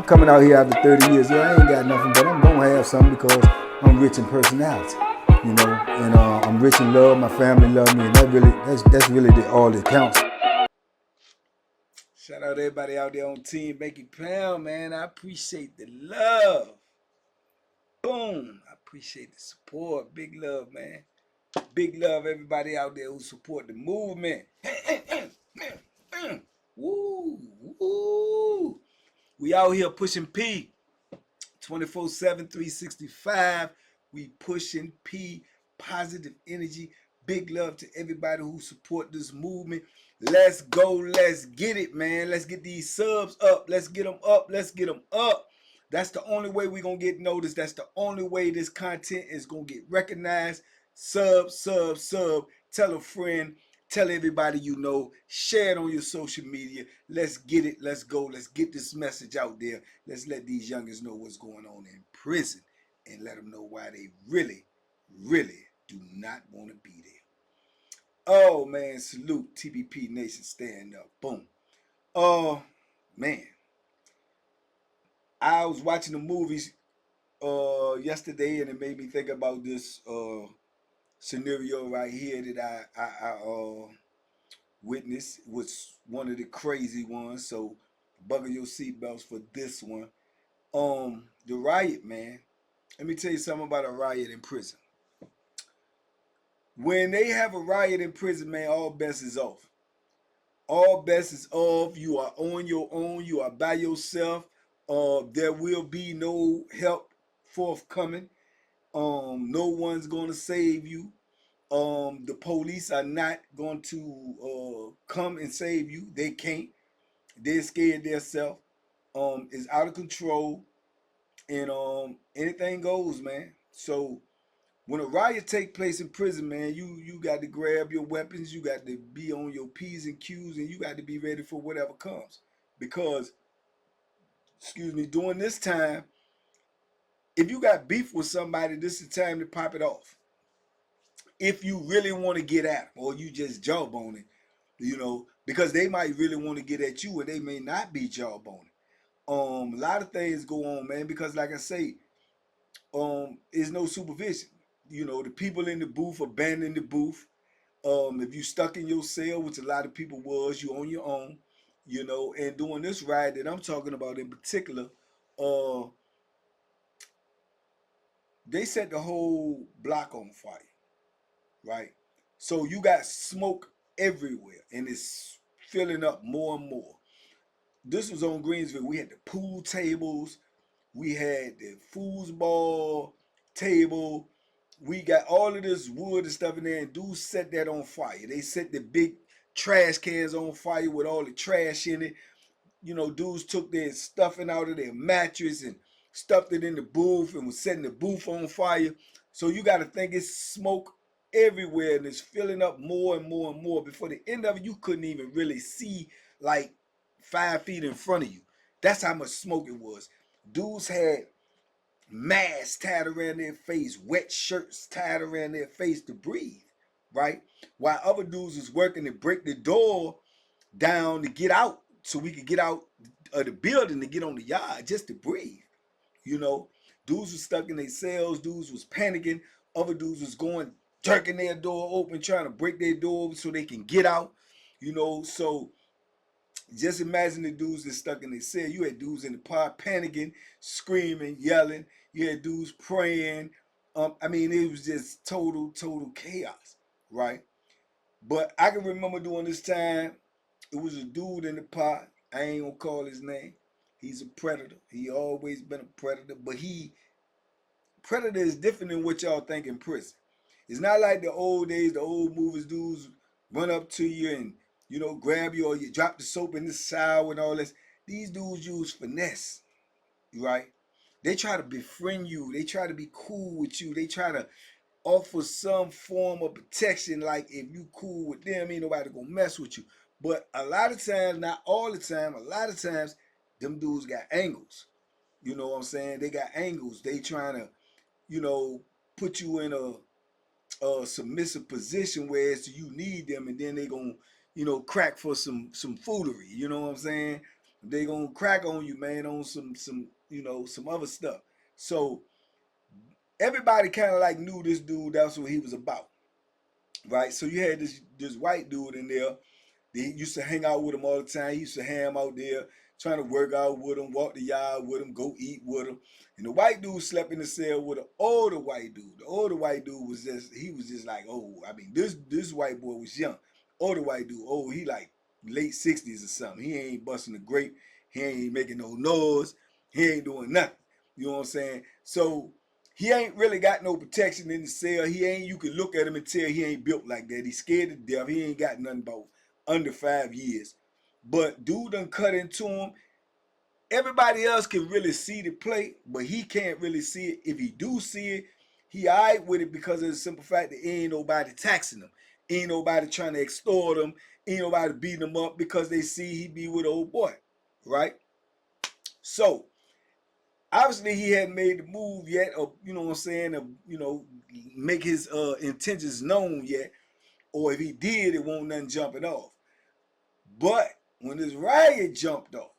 coming out here after 30 years. Yeah, I ain't got nothing, but I'm gonna have something because I'm rich in personality, you know, and I'm rich in love. My family love me, and that's really all that counts. Shout out to everybody out there on Team Banky Pound, man. I appreciate the love. Boom. I appreciate the support. Big love, man. Big love, everybody out there who support the movement. Woo, woo. We out here pushing P 24/7, 365. We pushing P, positive energy. Big love to everybody who support this movement. Let's go. Let's get it, man. Let's get these subs up. Let's get them up. Let's get them up. That's the only way we're going to get noticed. That's the only way this content is going to get recognized. Sub, sub, sub. Tell a friend. Tell everybody you know. Share it on your social media. Let's get it. Let's go. Let's get this message out there. Let's let these youngers know what's going on in prison and let them know why they really, really do not want to be there. Oh, man. Salute. TBP Nation. Stand up. Boom. Oh, man. I was watching the movies yesterday, and it made me think about this scenario right here that I witnessed. It was one of the crazy ones, so buckle your seatbelts for this one. The riot, man. Let me tell you something about a riot in prison. When they have a riot in prison, man, all bets is off. All bets is off. You are on your own. You are by yourself. There will be no help forthcoming. No one's going to save you. The police are not going to come and save you. They can't. They're scared themselves. It's out of control, and anything goes, man. So when a riot take place in prison, man, you got to grab your weapons. You got to be on your P's and Q's, and you got to be ready for whatever comes. Because, excuse me, during this time, if you got beef with somebody, this is the time to pop it off. If you really want to get at them, or you just jawboning, you know, because they might really want to get at you, and they may not be jawboning. A lot of things go on, man, because like I say, there's no supervision. You know, the people in the booth abandon the booth. If you stuck in your cell, which a lot of people was, you on your own, you know, and doing this ride that I'm talking about in particular, they set the whole block on fire, right? So you got smoke everywhere, and it's filling up more and more. This was on Greensville. We had the pool tables, we had the foosball table. We got all of this wood and stuff in there, and dudes set that on fire. They set the big trash cans on fire with all the trash in it. You know, dudes took their stuffing out of their mattress and stuffed it in the booth and was setting the booth on fire. So you got to think it's smoke everywhere, and it's filling up more and more and more. Before the end of it, you couldn't even really see like 5 feet in front of you. That's how much smoke it was. Dudes had masks tied around their face, wet shirts tied around their face to breathe, right? While other dudes was working to break the door down to get out, so we could get out of the building to get on the yard just to breathe. You know, dudes was stuck in their cells. Dudes was panicking. Other dudes was going, jerking their door open, trying to break their door so they can get out. You know, so just imagine the dudes that stuck in their cell. You had dudes in the pod panicking, screaming, yelling. You had dudes praying. I mean, it was just total chaos, right? But I can remember during this time, it was a dude in the pod. I ain't gonna call his name. He's a predator. He always been a predator, but predator is different than what y'all think in prison. It's not like the old days, the old movies, dudes run up to you and, you know, grab you, or you drop the soap in the shower and all this. These dudes use finesse, right? They try to befriend you. They try to be cool with you. They try to offer some form of protection. Like, if you cool with them, ain't nobody gonna mess with you. But a lot of times, not all the time, a lot of times, them dudes got angles. You know what I'm saying? They got angles. They trying to, you know, put you in a submissive position where it's you need them, and then they gonna, you know, crack for some foolery. You know what I'm saying? They gonna crack on you, man, on some some other stuff. So everybody kind of like knew this dude. That's what he was about, right? So you had this white dude in there. They used to hang out with him all the time. He used to have him out there trying to work out with him, walk the yard with him, go eat with him. And the white dude slept in the cell with an older white dude. The older white dude was just like, oh, I mean, this white boy was young. Older white dude, oh, he like late 60s or something. He ain't busting a grape. He ain't making no noise. He ain't doing nothing. You know what I'm saying? So he ain't really got no protection in the cell. You can look at him and tell he ain't built like that. He's scared to death. He ain't got nothing about under 5 years. But dude done cut into him. Everybody else can really see the play, but he can't really see it. If he do see it, he alright with it because of the simple fact that ain't nobody taxing him. Ain't nobody trying to extort him. Ain't nobody beating him up because they see he be with old boy. Right? So, obviously he hadn't made the move yet, or you know what I'm saying, or, make his intentions known yet. Or if he did, it won't nothing jumping off. But when this riot jumped off,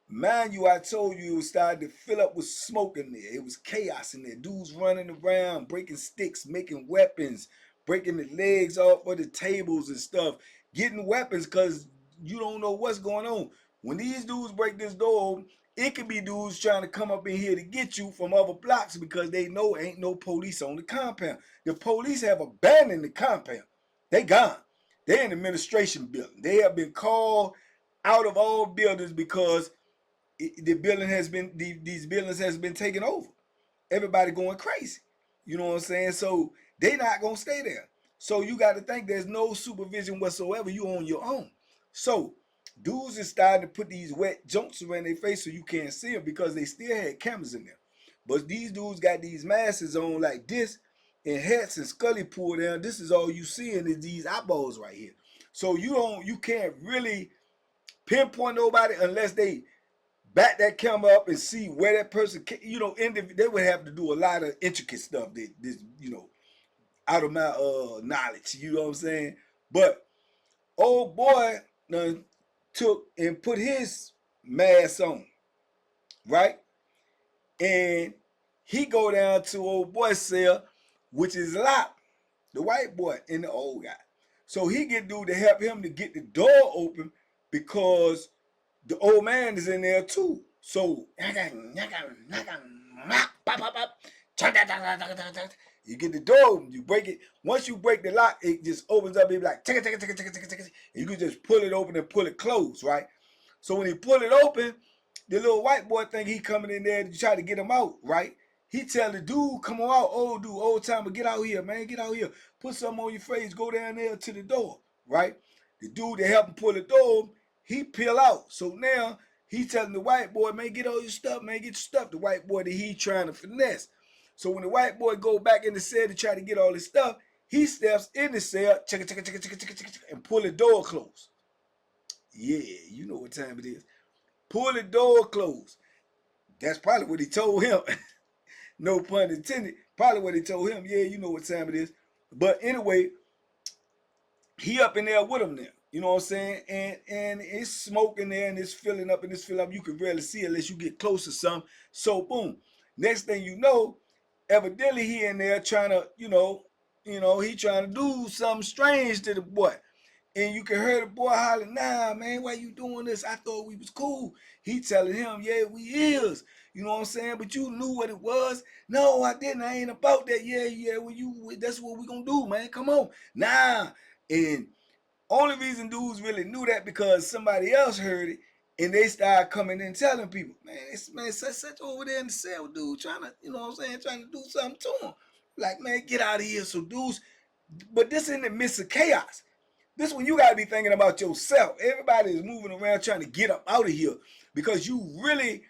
mind you, I told you it was starting to fill up with smoke in there. It was chaos in there. Dudes running around, breaking sticks, making weapons, breaking the legs off of the tables and stuff, getting weapons because you don't know what's going on. When these dudes break this door, it could be dudes trying to come up in here to get you from other blocks because they know ain't no police on the compound. The police have abandoned the compound. They gone. They're in the administration building. They have been called out of all buildings because the building has been these buildings has been taken over. Everybody going crazy. You know what I'm saying? So they not gonna stay there. So you got to think there's no supervision whatsoever. You on your own. So dudes is starting to put these wet junks around their face so you can't see them because they still had cameras in there. But these dudes got these masks on like this and hats and scully pulled down. This is all you seeing is these eyeballs right here. So you can't really pinpoint nobody unless they back that camera up and see where that person, they would have to do a lot of intricate stuff that this, out of my knowledge. You know what I'm saying? But old boy took and put his mask on, right? And he go down to old boy's cell, which is locked. The white boy and the old guy. So he get dude to help him to get the door open because the old man is in there too. So you get the door open, you break it. Once you break the lock, it just opens up. It be like and you can just pull it open and pull it closed, right? So when he pull it open, the little white boy think he coming in there to try to get him out, right? He tell the dude, come on out, old dude, old timer, get out here, man, get out here. Put something on your face, go down there to the door, right? The dude that helped him pull the door, he peel out. So now he telling the white boy, man, get all your stuff, man, get your stuff. The white boy that he trying to finesse. So when the white boy go back in the cell to try to get all his stuff, he steps in the cell, and pull the door closed. Yeah, you know what time it is. Pull the door closed. That's probably what he told him. No pun intended. Probably what he told him. Yeah, you know what time it is. But anyway, he up in there with him now. You know what I'm saying? And it's smoke in there and it's filling up and it's filling up. You can barely see it unless you get close to some. So boom. Next thing you know, evidently he in there trying to, he trying to do something strange to the boy. And you can hear the boy hollering, nah, man, why you doing this? I thought we was cool. He telling him, yeah, we is. You know what I'm saying? But you knew what it was. No, I didn't. I ain't about that. Yeah, well, that's what we gonna do, man. Come on. Nah. And only reason dudes really knew that because somebody else heard it and they started coming in telling people, man, such over there in the cell, dude, trying to, you know what I'm saying, trying to do something to him. Like, man, get out of here. So dudes, but this in the midst of chaos. This one you gotta be thinking about yourself. Everybody is moving around trying to get up out of here because you really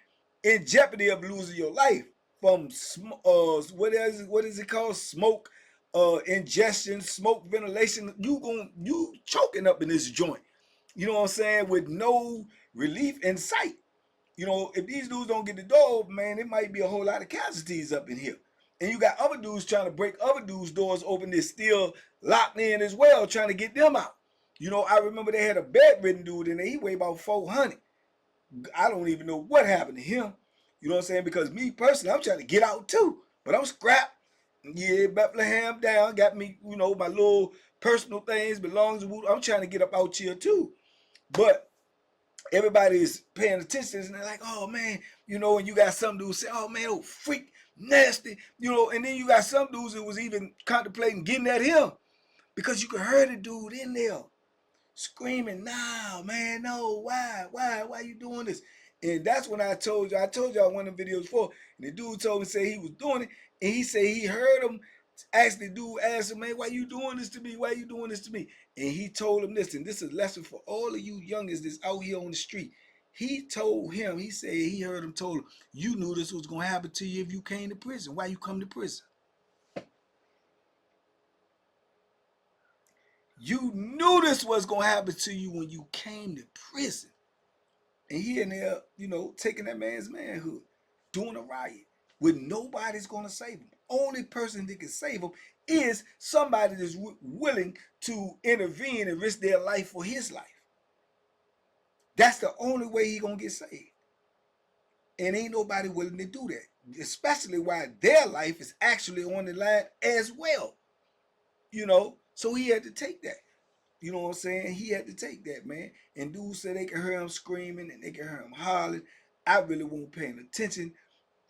in jeopardy of losing your life from what is it called? Smoke ingestion, smoke ventilation. You choking up in this joint. You know what I'm saying? With no relief in sight. If these dudes don't get the door open, man, it might be a whole lot of casualties up in here. And you got other dudes trying to break other dudes' doors open that's still locked in as well, trying to get them out. You know, I remember they had a bedridden dude in there. He weighed about 400. I don't even know what happened to him. You know what I'm saying? Because me personally, I'm trying to get out too. But I'm scrapped. Yeah, Bethlehem down. Got me, you know, my little personal things, belongs to. I'm trying to get up out here too. But everybody is paying attention and they're like, oh man, you know, and you got some dudes say, oh man, oh freak, nasty, you know, and then you got some dudes that was even contemplating getting at him because you could hear the dude in there screaming, "No, man, no, why you doing this?" And that's when I told y'all one of the videos before, and the dude told me, say he was doing it, and he said he heard him ask the dude, ask him, man, why you doing this to me? Why you doing this to me? And he told him this, and this is a lesson for all of you youngers that's out here on the street. He told him, he said he heard him told him, you knew this was gonna happen to you if you came to prison. Why you come to prison? You knew this was gonna happen to you when you came to prison. And he in there, you know, taking that man's manhood, doing a riot with nobody's gonna save him. Only person that can save him is somebody that's willing to intervene and risk their life for his life. That's the only way he gonna get saved. And ain't nobody willing to do that, especially while their life is actually on the line as well. You know, so he had to take that. You know what I'm saying? He had to take that, man. And dudes said they could hear him screaming and they could hear him hollering. I really wasn't paying attention.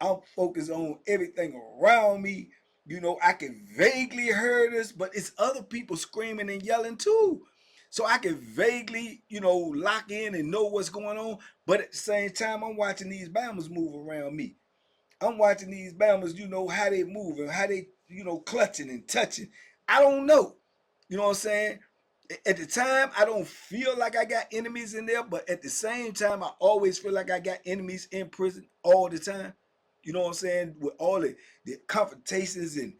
I'm focused on everything around me. You know, I can vaguely hear this, but it's other people screaming and yelling too. So I can vaguely, you know, lock in and know what's going on. But at the same time, I'm watching these Bammers move around me. I'm watching these Bammers, you know, how they move and how they, you know, clutching and touching. I don't know. You know what I'm saying? At the time, I don't feel like I got enemies in there, but at the same time, I always feel like I got enemies in prison all the time. You know what I'm saying? With all the confrontations and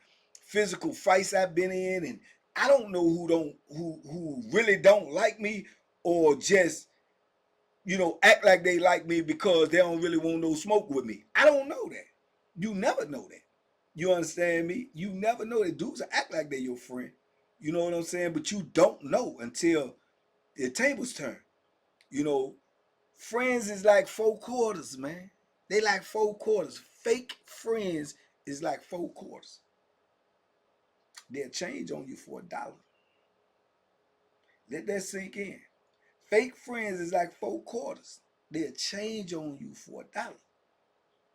physical fights I've been in, and I don't know who really don't like me or just, you know, act like they like me because they don't really want no smoke with me. I don't know that. You never know that. You understand me? You never know that dudes act like they're your friend. You know what I'm saying? But you don't know until the tables turn. You know, friends is like 4 quarters, man. They like 4 quarters. Fake friends is like 4 quarters. They'll change on you for $1. Let that sink in. Fake friends is like 4 quarters. They'll change on you for $1.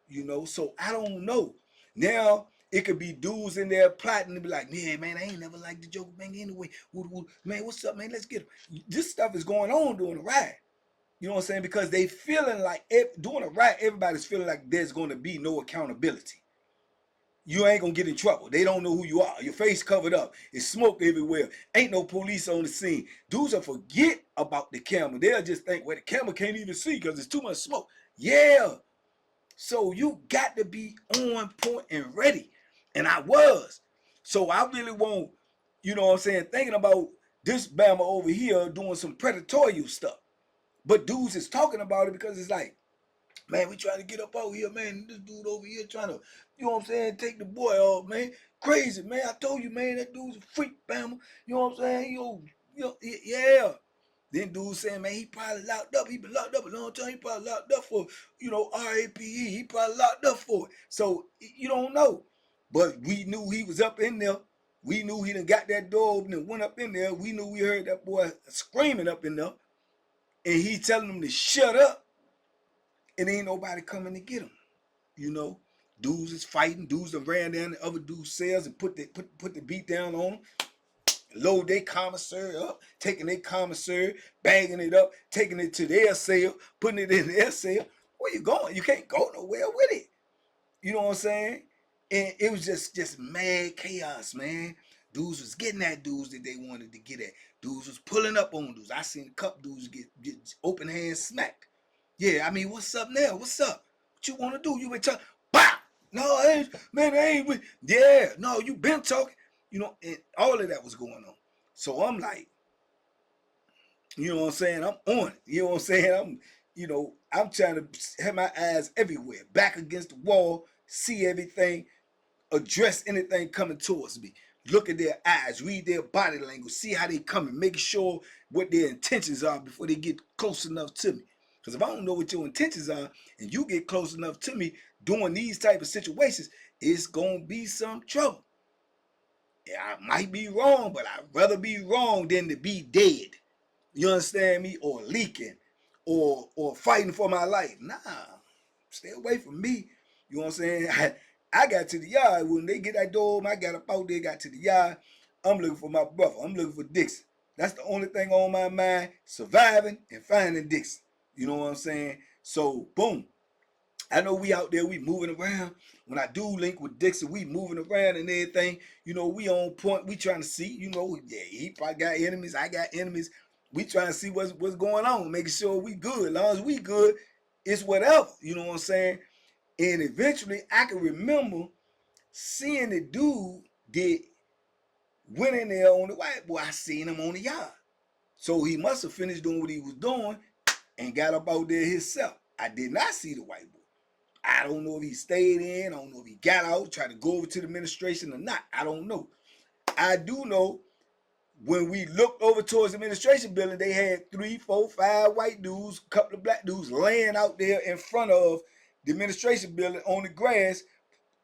You know, so I don't know. Now it could be dudes in there plotting to be like, yeah, man, I ain't never liked the Joker Bang anyway. Man, what's up, man? Let's get him. This stuff is going on during the riot. You know what I'm saying? Because they feeling like during a riot, everybody's feeling like there's going to be no accountability. You ain't gonna get in trouble. They don't know who you are. Your face covered up. It's smoke everywhere. Ain't no police on the scene. Dudes will forget about the camera. They'll just think, well, the camera can't even see because there's too much smoke. Yeah. So you got to be on point and ready. And I was. So I really won't, you know what I'm saying, thinking about this Bama over here doing some predatory stuff. But dudes is talking about it because it's like, man, we trying to get up out here, man. This dude over here trying to, you know what I'm saying, take the boy off, man. Crazy, man. I told you, man, that dude's a freak, Bama. You know what I'm saying? Yeah. Then dude saying, man, he probably locked up. He been locked up a long time. He probably locked up for, you know, RAPE. He probably locked up for it. So you don't know. But we knew he was up in there. We knew he done got that door open and went up in there. We knew we heard that boy screaming up in there. And he telling them to shut up. And ain't nobody coming to get him. You know, dudes is fighting. Dudes that ran down the other dude's cells and put the beat down on him. Load their commissary up, taking their commissary, bagging it up, taking it to their cell, putting it in their cell. Where you going? You can't go nowhere with it. You know what I'm saying? And it was just mad chaos, man. Dudes was getting at dudes that they wanted to get at. Dudes was pulling up on dudes. I seen a couple dudes get open hands smacked. Yeah, I mean, what's up now? What's up? What you want to do? You been talking? Bah! No, I ain't, man, I ain't with. Yeah, no, you been talking. You know, and all of that was going on. So I'm like, you know what I'm saying? I'm on it. You know what I'm saying? I'm trying to have my eyes everywhere, back against the wall, see everything, address anything coming towards me. look at their eyes, read their body language, see how they coming, making sure what their intentions are before they get close enough to me. Because if I don't know what your intentions are and you get close enough to me doing these type of situations, it's going to be some trouble. Yeah, I might be wrong, but I'd rather be wrong than to be dead. You understand me? Or leaking or fighting for my life. Nah, stay away from me. You know what I'm saying? I got to the yard. When they get that door open, I got up out there, got to the yard. I'm looking for my brother. I'm looking for Dixon. That's the only thing on my mind, surviving and finding Dixon. You know what I'm saying? So, boom. I know we out there, we moving around. When I do link with Dixon, we moving around and everything. You know, we on point. We trying to see, you know, yeah, he probably got enemies. I got enemies. We trying to see what's going on, making sure we good. As long as we good, it's whatever. You know what I'm saying? And eventually, I can remember seeing the dude that went in there on the white boy. I seen him on the yard. So he must have finished doing what he was doing and got up out there himself. I did not see the white boy. I don't know if he stayed in. I don't know if he got out, tried to go over to the administration or not. I don't know. I do know when we looked over towards the administration building, they had 3, 4, 5 white dudes, a couple of black dudes laying out there in front of the administration building on the grass,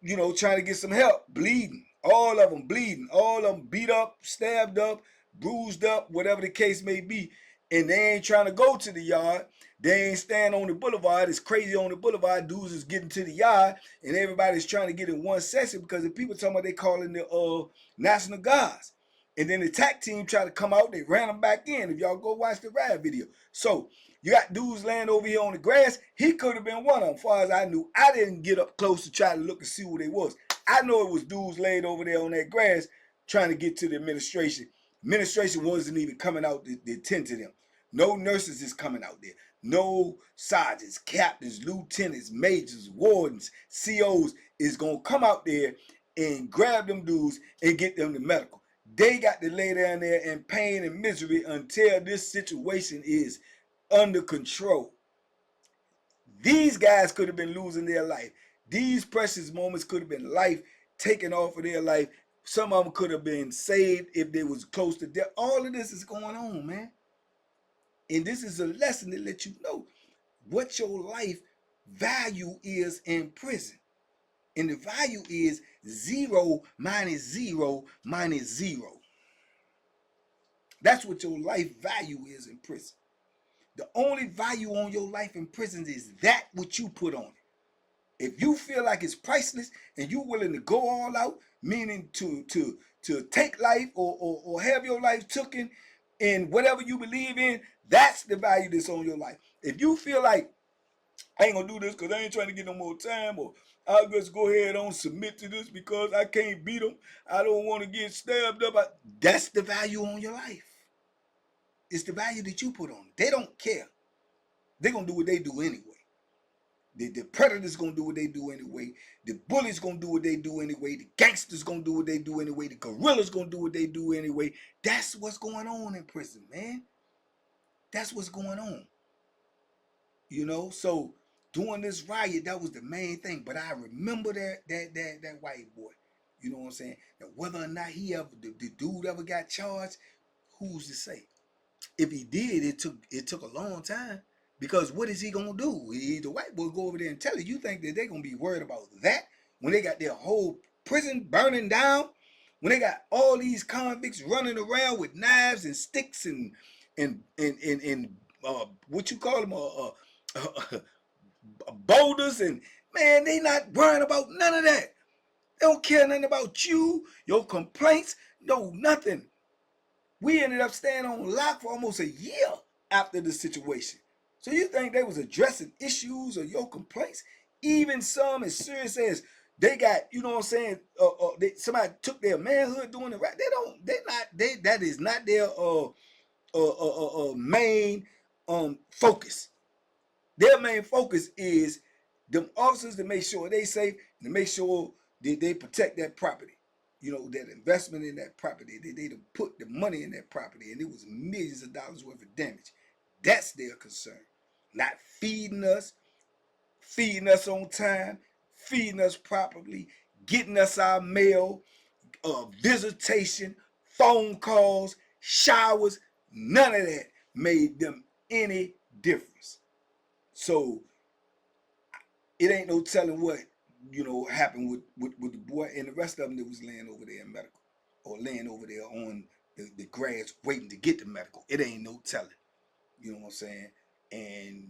you know, trying to get some help, bleeding. All of them bleeding. All of them beat up, stabbed up, bruised up, whatever the case may be. And they ain't trying to go to the yard. They ain't staying on the boulevard. It's crazy on the boulevard. Dudes is getting to the yard, and everybody's trying to get in one session because the people talking about they calling the National Guards. And then the attack team tried to come out. They ran them back in. If y'all go watch the Riot video. So you got dudes laying over here on the grass. He could have been one of them. As far as I knew, I didn't get up close to try to look and see who they was. I know it was dudes laid over there on that grass trying to get to the administration. Administration wasn't even coming out to attend to them. No nurses is coming out there. No sergeants, captains, lieutenants, majors, wardens, COs is going to come out there and grab them dudes and get them to medical. They got to lay down there in pain and misery until this situation is under control. These guys could have been losing their life. These precious moments could have been life taken off of their life. Some of them could have been saved if they was close to death. All of this is going on, man. And this is a lesson to let you know what your life value is in prison. And the value is 0 minus 0 minus 0. That's what your life value is in prison. The only value on your life in prison is that what you put on it. If you feel like it's priceless and you're willing to go all out, meaning to take life or have your life taken in whatever you believe in, that's the value that's on your life. If you feel like I ain't gonna do this because I ain't trying to get no more time, or I'll just go ahead and submit to this because I can't beat them, I don't want to get stabbed up, that's the value on your life. It's the value that you put on it. They don't care. They're gonna do what they do anyway. The predators gonna do what they do anyway. The bullies gonna do what they do anyway. The gangsters gonna do what they do anyway. The gorillas gonna do what they do anyway. That's what's going on in prison, man. That's what's going on. You know, so during this riot, that was the main thing. But I remember that white boy. You know what I'm saying? Now, whether or not he ever the dude ever got charged, who's to say? If he did, it took a long time. Because what is he gonna do? The white boy go over there and tell it. You think that they're gonna be worried about that when they got their whole prison burning down? When they got all these convicts running around with knives and sticks and what you call them boulders, and man, they not worrying about none of that. They don't care nothing about you, your complaints, no nothing. We ended up staying on lock for almost a year after the situation. So you think they was addressing issues or your complaints? Even some as serious as they got, you know what I'm saying? Somebody took their manhood doing the right. That is not their main focus. Their main focus is them officers to make sure they safe and to make sure that they protect that property. You know, that investment in that property. They put the money in that property, and it was millions of dollars worth of damage. That's their concern. Not feeding us on time, feeding us properly, getting us our mail, visitation, phone calls, showers, none of that made them any difference. So it ain't no telling what, happened with the boy and the rest of them that was laying over there in medical or laying over there on the grass waiting to get to medical. It ain't no telling. You know what I'm saying? And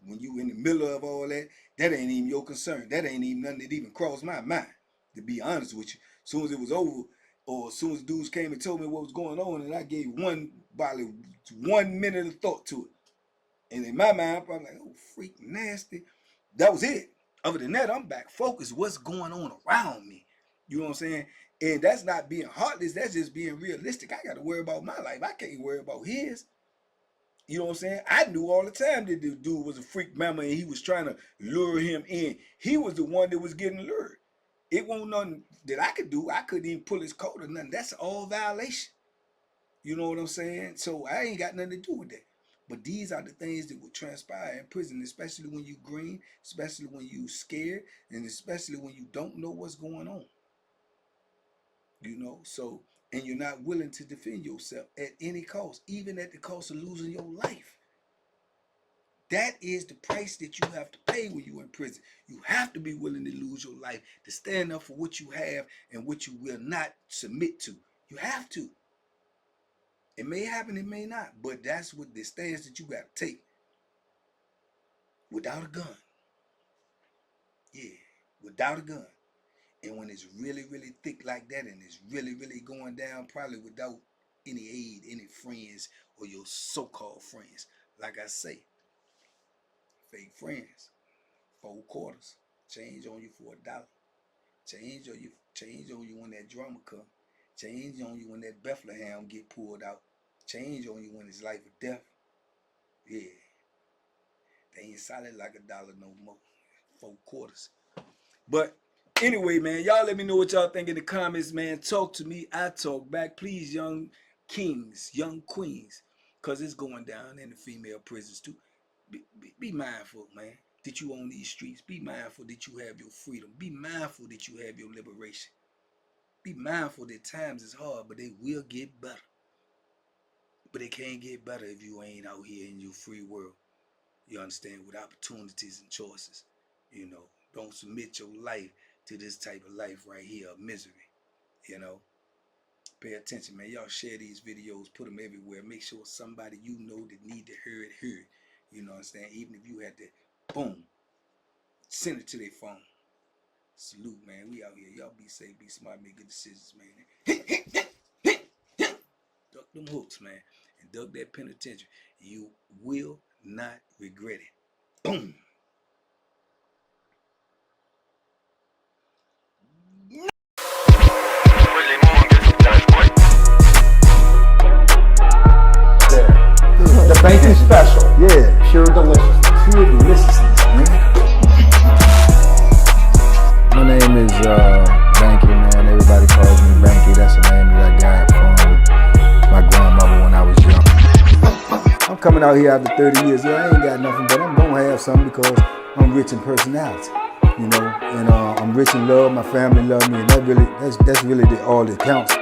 when you in the middle of all that, that ain't even your concern. That ain't even nothing that even crossed my mind, to be honest with you. As soon as it was over, or as soon as dudes came and told me what was going on, and I gave probably 1 minute of thought to it. And in my mind, I'm like, oh, freak nasty. That was it. Other than that, I'm back focused. What's going on around me? You know what I'm saying? And that's not being heartless. That's just being realistic. I got to worry about my life. I can't worry about his. You know what I'm saying? I knew all the time that the dude was a freak mama and he was trying to lure him in. He was the one that was getting lured. It wasn't nothing that I could do. I couldn't even pull his coat or nothing. That's all violation. You know what I'm saying? So I ain't got nothing to do with that. But these are the things that will transpire in prison, especially when you green, especially when you scared, and especially when you don't know what's going on. You know, so, and you're not willing to defend yourself at any cost, even at the cost of losing your life. That is the price that you have to pay when you're in prison. You have to be willing to lose your life to stand up for what you have and what you will not submit to. You have to. It may happen, it may not, but that's what the stance that you got to take. Without a gun. Yeah, without a gun. And when it's really, really thick like that and it's really, really going down, probably without any aid, any friends, or your so-called friends. Like I say, fake friends, 4 quarters, change on you for $1. Change on you when that drama come. Change on you when that Bethlehem get pulled out. Change on you when it's life or death. Yeah. They ain't solid like $1 no more. 4 quarters. But anyway, man, y'all let me know what y'all think in the comments, man. Talk to me. I talk back. Please, young kings, young queens, because it's going down in the female prisons too. Be mindful, man, that you own these streets. Be mindful that you have your freedom. Be mindful that you have your liberation. Be mindful that times is hard, but they will get better. But they can't get better if you ain't out here in your free world. You understand? With opportunities and choices. You know, don't submit your life to this type of life right here of misery. You know, pay attention, man. Y'all share these videos, put them everywhere. Make sure somebody you know that need to hear it, hear it. You know what I'm saying? Even if you had to, boom, send it to their phone. Salute, man. We out here. Y'all be safe, be smart, make good decisions, man. Duck them hooks, man. And duck that penitentiary. You will not regret it. Boom. The Banky special. Yeah. Pure deliciousness. Pure deliciousness, man. My name is Banky, man. Everybody calls me Banky. That's the name that I got from my grandmother when I was young. I'm coming out here after 30 years. Yeah, I ain't got nothing, but I'm gonna have something because I'm rich in personality. You know, and I'm rich in love. My family love me, and that's really all that counts.